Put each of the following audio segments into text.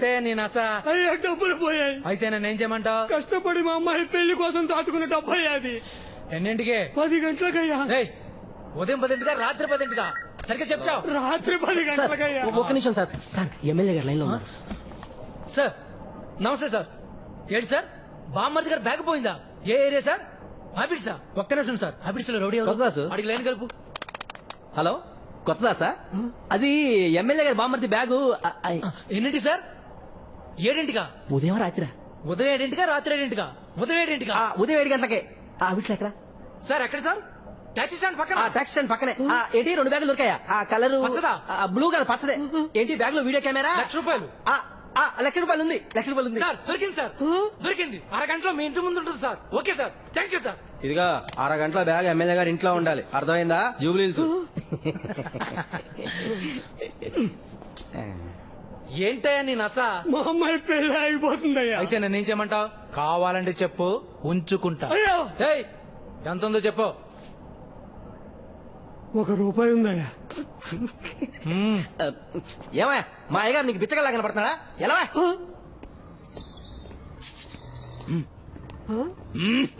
ఏంటే నేను అస అయ్యా డబ్బులు పోయాయి. అయితే నేనేం చేయమంటావు? కష్టపడి మా అమ్మాయి పెళ్లి కోసం దాచుకున్న డబ్బు అయ్యా అది. ఎన్నింటికి? 10 గంటలకయ్యా. ఉదయం 10ంటికా రాత్రి 10ంటికా? సరిగ్గా చెప్తావు. రాత్రి 10 గంటలకయ్యా. ఒక్క నిమిషం సార్. సార్ ఎమ్మెల్యే గారు లైన్ లో ఉన్నారు. సార్ నమస్తే సార్. ఏంటి సార్ బామ్మర్ది గారు బ్యాగ్ పోయిందా? ఏ ఏరియా సార్? హ్యాబిట్సా? ఒక్క నిమిషం సార్. హ్యాబిట్స్ లో రౌడీ అడిగి లైన్ కలుపు. హలో కొత్తదా సార్? అది ఎమ్మెల్యే గారు బామ్మర్ది బ్యాగు. ఎన్నింటి సార్? 7ంటికా? ఉదయం రాత్రి. ఉదయం 7ంటికా రాత్రి 7ంటికా? ఉదయం 7ంటికా? ఉదయం 7 గంటలకే. వీటిలో ఎక్కడ సార్? ఎక్కడ సార్? టాక్సీ స్టాండ్ పక్కన. టాక్సీ స్టాండ్ పక్కనే. ఏంటి 2 బ్యాగులు దొరికాయా? కలర్ పచ్చదా? బ్లూ కలర్ పచ్చదే. ఏంటి బ్యాగ్ లో వీడియో కెమెరా? ₹1,00,000. ₹1,00,000 ఉంది. ₹1,00,000 ఉంది సార్. దొరికింది సార్, దొరికింది. అరగంటలో మీ ఇంటి ముందు ఉంటుంది sir. Okay sir, thank you sir. ఇదిగా అరగంటల బ్యాగ్ ఎమ్మెల్యే గారు ఇంట్లో ఉండాలి, అర్థమైందా? జూబ్లీహిల్స్. ఏంటయ్యా నీ నస? మా అమ్మాయి పెళ్లి అయిపోతుందయ్యా. అయితే నేనేం చేయమంటావు? కావాలంటే చెప్పు, ఉంచుకుంటా. అయ్యో ఏయ్, ఎంత ఉందో చెప్పు. ₹1 ఉందయ్యా. ఏమయ్యా మా అయ్యగారు నీకు బిచ్చగల్లా కనపడుతున్నాడా? ఎలా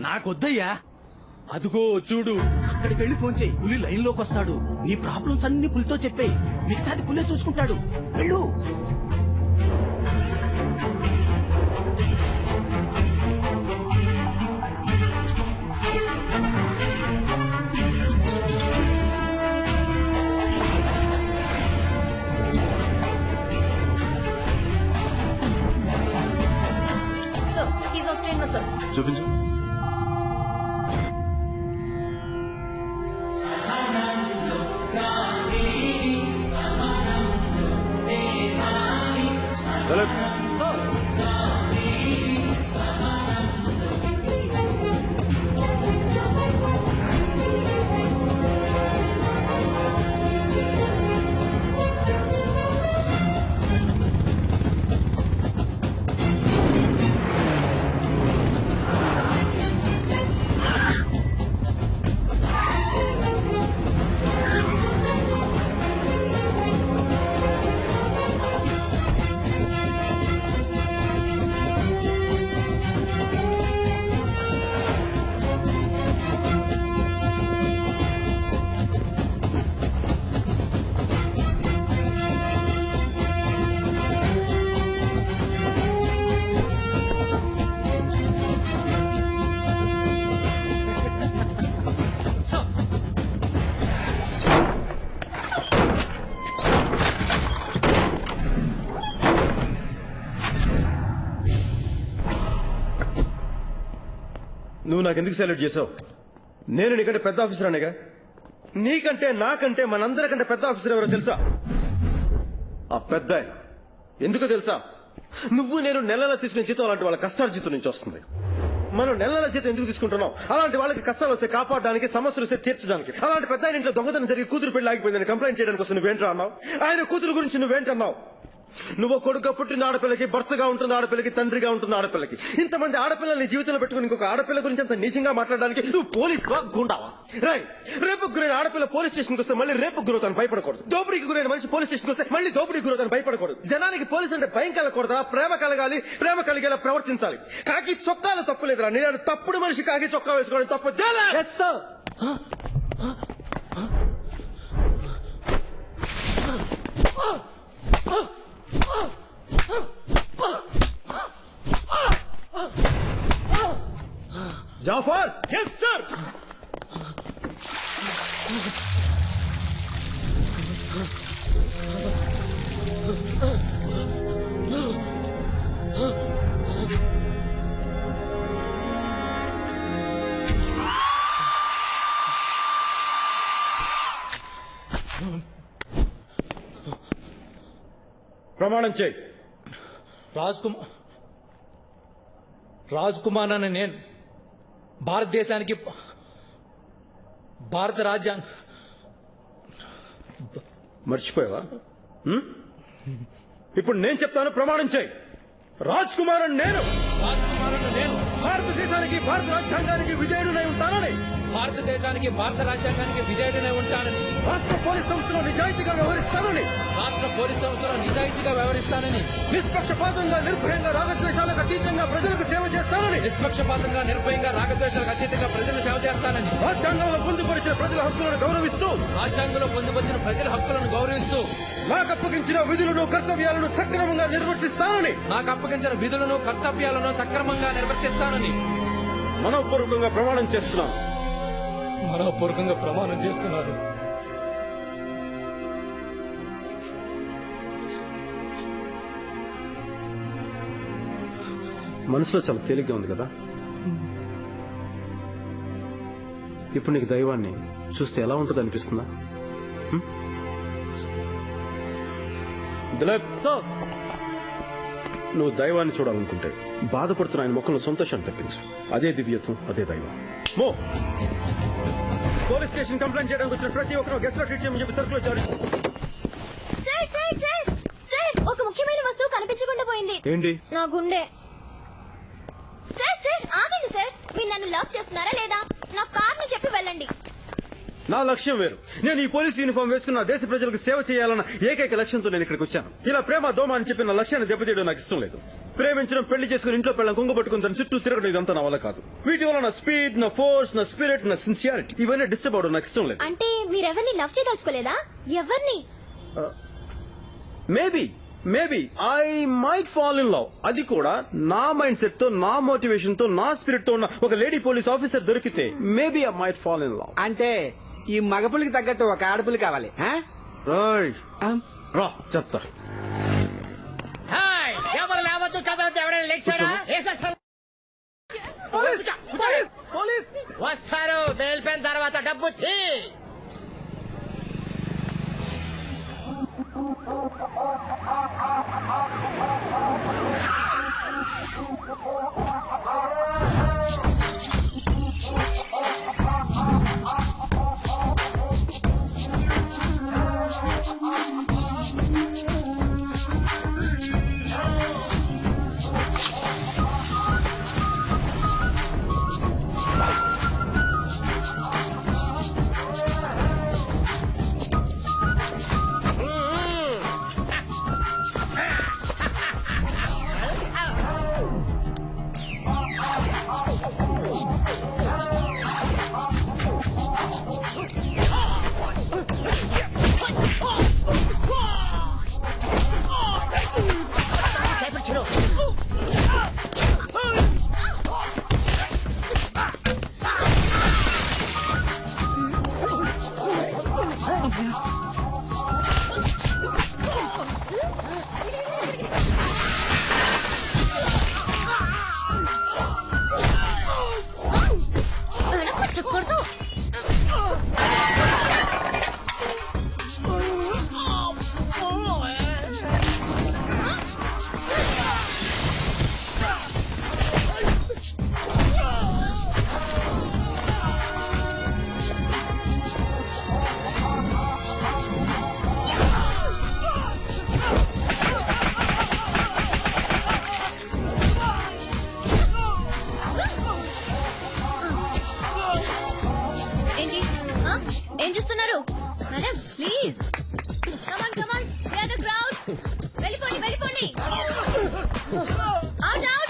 నాకొద్దయ్యా. అదుగో చూడు, అక్కడికి వెళ్ళి ఫోన్ చేయి. పులి లైన్ లోకి వస్తాడు. నీ ప్రాబ్లమ్స్ అన్ని పులితో చెప్పేయి. మిగతాది పులే చూసుకుంటాడు. వెళ్ళు. చూపించు. నువ్వు నాకెందుకు సెలెక్ట్ చేసావు? నేను నీకంటే పెద్ద ఆఫీసర్ అనేగా. నీకంటే నాకంటే మనందరికంటే పెద్ద ఆఫీసర్ ఎవరో తెలుసా? ఆ పెద్ద ఆయన. ఎందుకో తెలుసా? నువ్వు నేను నెలల తీసుకునే జీతం అలాంటి వాళ్ళ కష్టార్జితం నుంచి వస్తుంది. మనం నెలల జీతం ఎందుకు తీసుకుంటున్నాం? అలాంటి వాళ్ళకి కష్టాలు వస్తే కాపాడడానికి, సమస్యలు వస్తే తీర్చడానికి. అలాంటి పెద్ద ఆయన ఇంట్లో దొంగతనం జరిగి కూతురు పెళ్లి ఆగిపోయిందని కంప్లైంట్ చేయడానికి వస్తే నువ్వేంటా అన్నావు? ఆయన కూతురు గురించి నువ్వేంటన్నావు? నువ్వు కొడుకు పుట్టిన ఆడపిల్లకి, భర్తగా ఉంటుంది ఆడపిల్లకి, తండ్రిగా ఉంటుంది ఆడపిల్లకి. ఇంతమంది ఆడపిల్లల్ని జీవితంలో పెట్టుకుని ఇంకొక ఆడపిల్ల గురించి అంత నీచంగా మాట్లాడడానికి నువ్వు పోలీసువా, గుండావా? రేపు గురైన ఆడపిల్ల పోలీస్ స్టేషన్కి వస్తే మళ్ళీ రేపు గురవుతాను భయపడకూడదు. దోపిడీకి గురైన మనిషి పోలీస్ స్టేషన్కి వస్తే మళ్ళీ దోపిడీకి గురవుతాను భయపడకూడదు. జనానికి పోలీసు అంటే భయం కలగకూడదా? ప్రేమ కలగాలి, ప్రేమ కలిగేలా ప్రవర్తించాలి. కాకి చొక్కాలు తప్పులేదురా. నేను తప్పుడు మనిషి కాకి చొక్కా వేసుకోవడం తప్పు. జాఫర్. yes sir. ప్రమాణం చేయి. రాజ్ కుమార్ అనే నేను భారతదేశానికి, భారత రాజ్యాంగ మర్చిపోయావా? ఇప్పుడు నేను చెప్తాను, ప్రమాణం చేయి. రాజ్ కుమార్ అని నేను భారతదేశానికి, భారత రాజ్యాంగానికి విధేయుడునై ఉంటానని భారతదేశానికి భారత రాజ్యాంగానికి విధేయుడనే ఉంటానని రాష్ట్ర పోలీస్ సంస్థలో నిజాయితీగా వ్యవహరిస్తానని రాష్ట్ర పోలీస్ సంస్థలో నిజాయితీగా వ్యవహరిస్తానని నిష్పక్షపాతంగా నిర్భయంగా రాగద్వేషాలకు అతీతంగా ప్రజలకు సేవ చేస్తానని నిష్పక్షపాతంగా నిర్భయంగా రాగద్వేషాలకు అతీతంగా ప్రజలకు సేవ చేస్తానని రాజ్యాంగంలో పొందుపరిచిన ప్రజల హక్కులను గౌరవిస్తూ రాజ్యాంగంలో పొందుపరిచిన ప్రజల హక్కులను గౌరవిస్తూ నాకు అప్పగించిన విధులను కర్తవ్యాలను సక్రమంగా నిర్వర్తిస్తానని నాకు అప్పగించిన విధులను కర్తవ్యాలను సక్రమంగా నిర్వర్తిస్తానని మనోపూర్వకంగా ప్రమాణం చేస్తున్నాను. మనోపూర్వకంగా ప్రమాణం చేస్తున్నారు. మనసులో చాలా తేలిగ్గా ఉంది కదా. ఇప్పుడు నీకు దైవాన్ని చూస్తే ఎలా ఉంటుంది అనిపిస్తుందా? దిలీప్, నువ్వు దైవాన్ని చూడాలనుకుంటే బాధపడుతున్న ఆయన ముఖంలో సంతోషాన్ని తెప్పించు. అదే దివ్యత్వం, అదే దైవం. మో పోలీస్ స్టేషన్ కంప్లైంట్ చేయడానికి వచ్చిన ప్రతి ఒక్కరు గెస్ట్ ట్రీట్ చేయమని చెప్పి సర్కులర్ జారీ. సార్ సార్ సార్ సార్ ఒక ముఖ్యమైన వస్తువు కనిపించకుండా పోయింది. ఏంటి? నా గుండె. సార్ సార్ ఆగండి సార్, మీరు నన్ను లవ్ చేస్తున్నారా లేదా? నా కార్ను చెప్పి వెళ్ళండి. నా లక్ష్యం వేరు. నేను ఈ పోలీస్ యూనిఫామ్ వేసుకున్న దేశ ప్రజలకు సేవ చేయాలన్న ఏకైక లక్ష్యంతో నేను ఇక్కడికి వచ్చాను. ఇలా ప్రేమ దోమ అని చెప్పి నా లక్ష్యాన్ని దెబ్బతీయడం నాకు ఇష్టం లేదు. ప్రేమించడం, పెళ్లి చేసుకుని ఇంట్లో పెళ్ళం కుంగ పట్టుకుని దాని చుట్టూ తిరగడం ఇదంతా నా వల్ల కాదు. వీటి వల్ల నా స్పీడ్, నా ఫోర్స్, నా స్పిరిట్, నా సిన్సియారిటీ ఇవన్నీ డిస్టర్బ్ అవడం నాకు ఇష్టం లేదు. అంటే మీరెవరిని లవ్ చేయదలుచుకోలేదా? ఎవరిని? Maybe I might fall in love. అది కూడా నా మైండ్ సెట్ తో, నా మోటివేషన్ తో, నా స్పిరిట్ తో ఉన్న ఒక లేడీ పోలీస్ ఆఫీసర్ దొరికితే maybe I might fall in love. అంటే ఈ మగపులికి తగ్గట్టు ఒక ఆడపులి కావాలి. ఆ? రా చెప్తా. ఎవరు లేవద్దు, కదలద్దు, ఎవరైనా లెక్చారా? వస్తారు. వెళ్ళిపోయిన తర్వాత డబ్బు తీ. కొడుతూ ఏంటి? ఆ? ఏం చూస్తున్నారు? Madam please come on come on, the crowd. వెళ్ళిపోండి వెళ్ళిపోండి. Out out.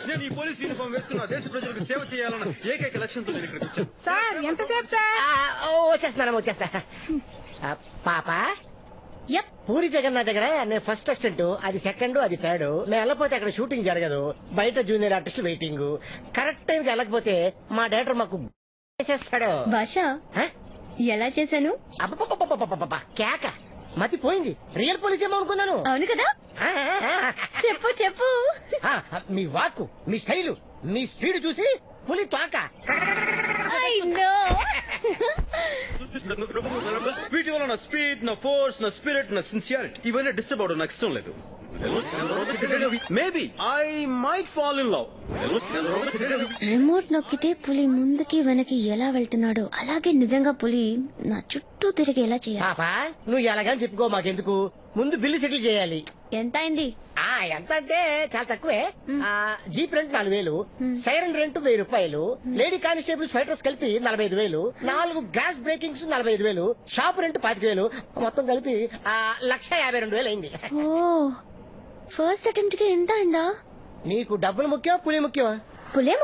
నేను ఈ పోలీస్ యూనిఫామ్ వేసుకున్న దేశ ప్రజలకు సేవ చేయాలన్న ఏకైక లక్ష్యంతో నేను ఇక్కడికి వచ్చాను. సార్ ఎంతసేపు సార్? వచ్చేస్తా. పాప, యప్. పూరి జగన్నాథ్ దగ్గర నేను ఫస్ట్ అసిస్టెంట్, అది సెకండ్, అది థర్డ్. నేను వెళ్ళకపోతే అక్కడ షూటింగ్ జరగదు. బయట జూనియర్ ఆర్టిస్ట్ వెయిటింగ్. కరెక్ట్ టైంకి వెళ్ళకపోతే మా డైరెక్టర్ మాకు చేసేస్తాడు. భాష ఆ? ఎలా చేశాను? అబ్బబ్బబ్బబ్బబ్బబ్బబ్బ, కేక మతి పోయింది. రియల్ పోలీస్ ఏమో అనుకున్నాను. అవును కదా? చెప్పు చెప్పు. ఆ, మీ వాక్కు, మీ స్టైలు, మీ స్పీడ్ చూసి పులి తోక. I know. వీటి వల్ల నా స్పీడ్, నా ఫోర్స్, నా స్పిరిట్, నా సిన్సియారిటీ ఇవన్నీ డిస్టర్బ్ అవడం నాకు ఇష్టం లేదు. Maybe I might fall in love. Remote నొక్కితే పులి ముందుకి వెనక్కి ఎలా వెళ్తున్నాడో అలాగే నిజంగా పులి నా చుట్టూ తిరిగి ఎలా చేయాలి. పాప నువ్వు ఎలాగని చెప్పుకో మాకెందుకు, ముందు బిల్లు సెటిల్ చేయాలి. ఎంత అయింది? ఎంత అంటే చాలా తక్కువే. జీప్ రెంట్ 4,000, సైరన్ రెంట్ 1,000 రూపాయలు, లేడీ కానిస్టేబుల్స్ ఫైటర్స్ కలిపి 45,000, 4 గ్యాస్ బ్రేకింగ్స్ 45,000, షాప్ రెంట్ 25,000, మొత్తం కలిపి 1,52,000 అయింది. ఓ ఫస్ట్ అటెంప్ట్ కి ఎంత అయిందా? నీకు డబ్బులు ముఖ్యం పులి ముఖ్యమా? పులే